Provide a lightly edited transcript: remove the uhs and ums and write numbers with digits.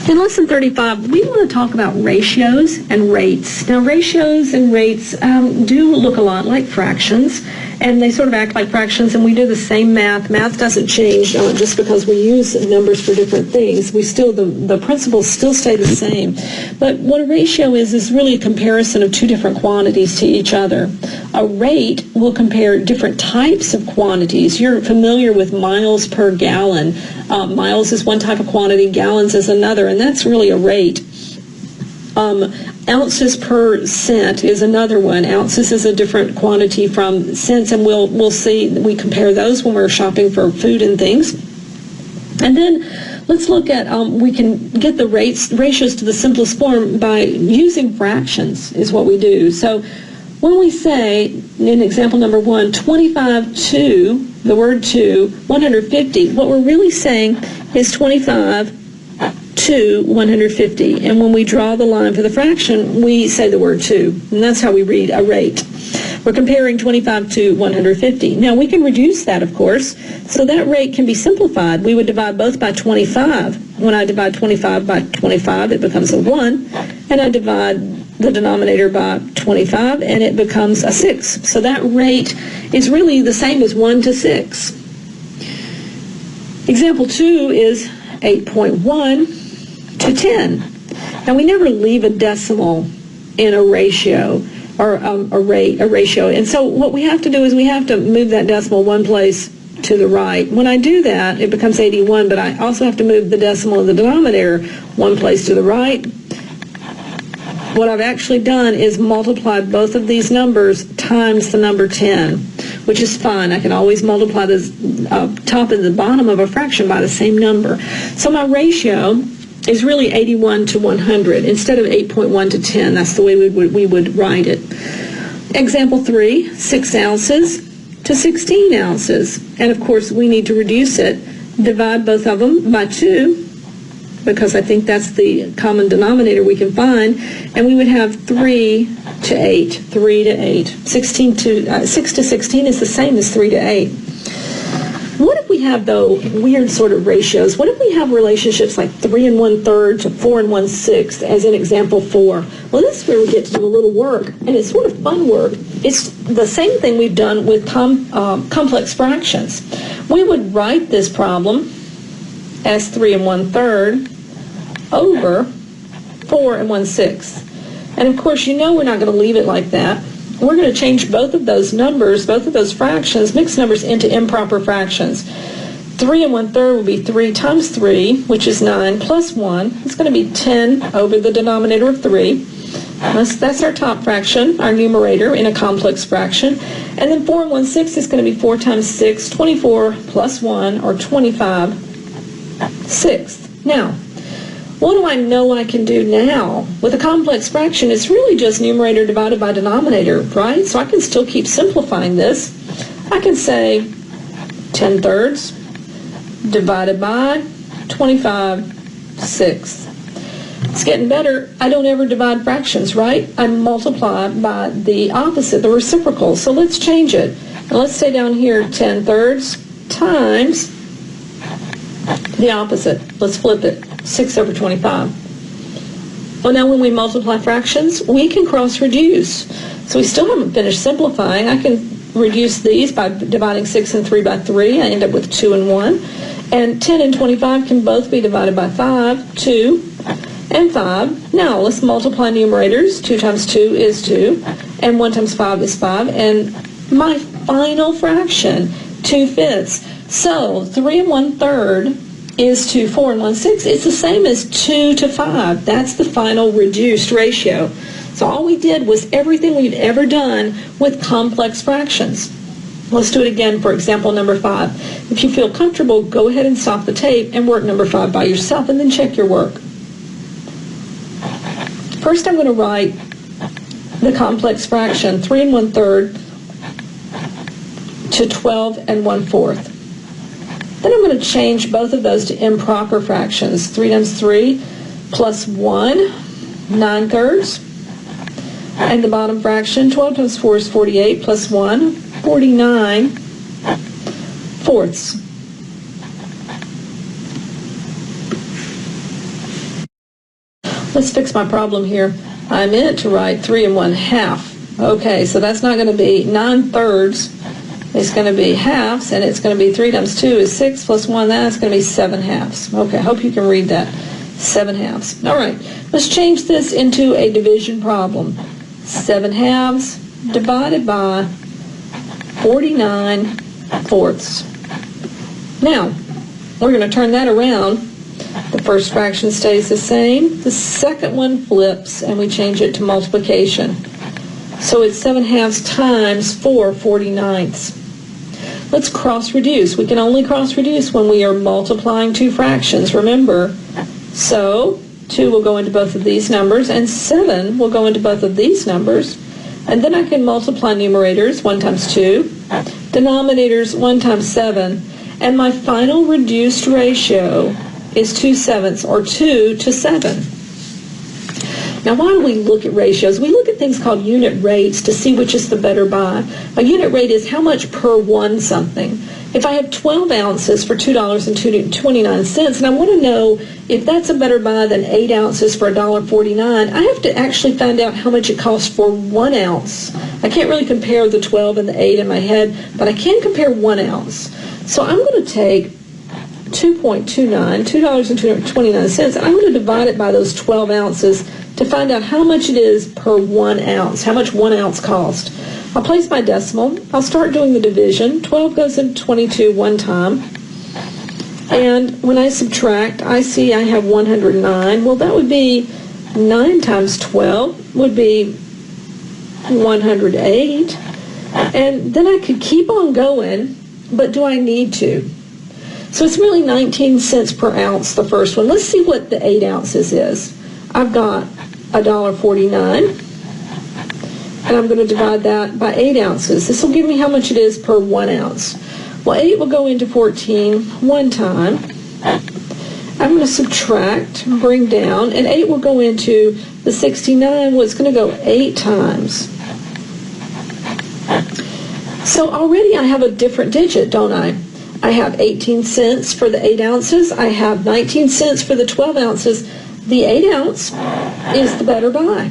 In lesson 35, we want to talk about ratios and rates. Now, ratios and rates do look a lot like fractions, and they sort of act like fractions, and we do the same math. Math doesn't change just because we use numbers for different things. We still, the principles still stay the same. But what a ratio is really a comparison of two different quantities to each other. A rate will compare different types of quantities. You're familiar with miles per gallon. Miles is one type of quantity, gallons is another, and that's really a rate. Ounces per cent is another one. Ounces is a different quantity from cents, and we'll see, we compare those when we're shopping for food and things. And then let's look at, we can get the ratios to the simplest form by using fractions is what we do. So when we say, in example number 1, 25 to, the word to, 150, what we're really saying is 25 to 150. And when we draw the line for the fraction, we say the word to. And that's how we read a rate. We're comparing 25 to 150. Now, we can reduce that, of course. So that rate can be simplified. We would divide both by 25. When I divide 25 by 25, it becomes a 1. And I divide the denominator by 25, and it becomes a 6. So that rate is really the same as 1 to 6. Example 2 is 8.1 to 10. Now, we never leave a decimal in a ratio or a ratio. And so what we have to do is we have to move that decimal one place to the right. When I do that, it becomes 81, but I also have to move the decimal in the denominator one place to the right. What I've actually done is multiplied both of these numbers times the number 10, which is fine. I can always multiply the top and the bottom of a fraction by the same number. So my ratio is really 81 to 100 instead of 8.1 to 10. That's the way we would write it. Example 3, 6 ounces to 16 ounces. And of course, we need to reduce it. Divide both of them by 2, because I think that's the common denominator we can find, and we would have 3 to 8, 3 to 8. 6 to 16 is the same as 3 to 8. What if we have, though, weird sort of ratios? What if we have relationships like 3 1/3 to 4 1/6, as in example 4? Well, this is where we get to do a little work, and it's sort of fun work. It's the same thing we've done with complex fractions. We would write this problem as 3 1/3 over 4 1/6. And of course, you know we're not going to leave it like that. We're going to change both of those numbers, both of those fractions, mixed numbers, into improper fractions. 3 1/3 will be 3 times 3, which is 9, plus 1. It's going to be 10 over the denominator of 3. That's our top fraction, our numerator in a complex fraction. And then 4 1/6 is going to be 4 times 6, 24 plus 1, or 25 sixths. Now, what do I know I can do now? With a complex fraction, it's really just numerator divided by denominator, right? So I can still keep simplifying this. I can say 10 thirds divided by 25 sixths. It's getting better. I don't ever divide fractions, right? I multiply by the opposite, the reciprocal. So let's change it. Now let's say down here 10 thirds times the opposite. Let's flip it. 6 over 25. Well, now when we multiply fractions, we can cross-reduce. So we still haven't finished simplifying. I can reduce these by dividing 6 and 3 by 3. I end up with 2 and 1. And 10 and 25 can both be divided by 5, 2 and 5. Now let's multiply numerators. 2 times 2 is 2, and 1 times 5 is 5. And my final fraction, 2/5. So 3 1/3 is to 4 1/6. It's the same as 2 to 5. That's the final reduced ratio. So all we did was everything we've ever done with complex fractions. Let's do it again for example number 5. If you feel comfortable, go ahead and stop the tape and work number 5 by yourself, and then check your work. First, I'm going to write the complex fraction, 3 1/3 to 12 1/4. Then I'm going to change both of those to improper fractions. 3 times 3 plus 1, 9 thirds. And the bottom fraction, 12 times 4 is 48, plus 1, 49 fourths. Let's fix my problem here. I meant to write 3 1/2. Okay, so that's not going to be 9/3. It's going to be halves, and it's going to be 3 times 2 is 6 plus 1. That's going to be 7/2. Okay, I hope you can read that. 7/2. All right, let's change this into a division problem. 7/2 divided by 49/4. Now, we're going to turn that around. The first fraction stays the same. The second one flips, and we change it to multiplication. So it's 7/2 times 4 49ths. Let's cross-reduce. We can only cross-reduce when we are multiplying two fractions, remember. So 2 will go into both of these numbers, and 7 will go into both of these numbers. And then I can multiply numerators, 1 times 2, denominators, 1 times 7, and my final reduced ratio is 2/7, or 2 to 7. Now, why do we look at ratios? We look at things called unit rates to see which is the better buy. A unit rate is how much per one something. If I have 12 ounces for $2.29, and I want to know if that's a better buy than 8 ounces for $1.49, I have to actually find out how much it costs for 1 ounce. I can't really compare the 12 and the 8 in my head, but I can compare 1 ounce. So I'm going to take $2.29, and I'm going to divide it by those 12 ounces to find out how much it is per 1 ounce, how much 1 ounce cost. I'll place my decimal. I'll start doing the division. 12 goes into 22 one time. And when I subtract, I see I have 109. Well, that would be 9 times 12 would be 108. And then I could keep on going, but do I need to? So it's really 19 cents per ounce, the first one. Let's see what the 8 ounces is. I've got $1.49, and I'm going to divide that by 8 ounces. This will give me how much it is per 1 ounce. Well, 8 will go into 14 one time. I'm going to subtract, bring down, and 8 will go into the 69. Well, it's going to go 8 times. So already I have a different digit, don't I? I have 18 cents for the 8 ounces. I have 19 cents for the 12 ounces. The 8 ounce is the better buy.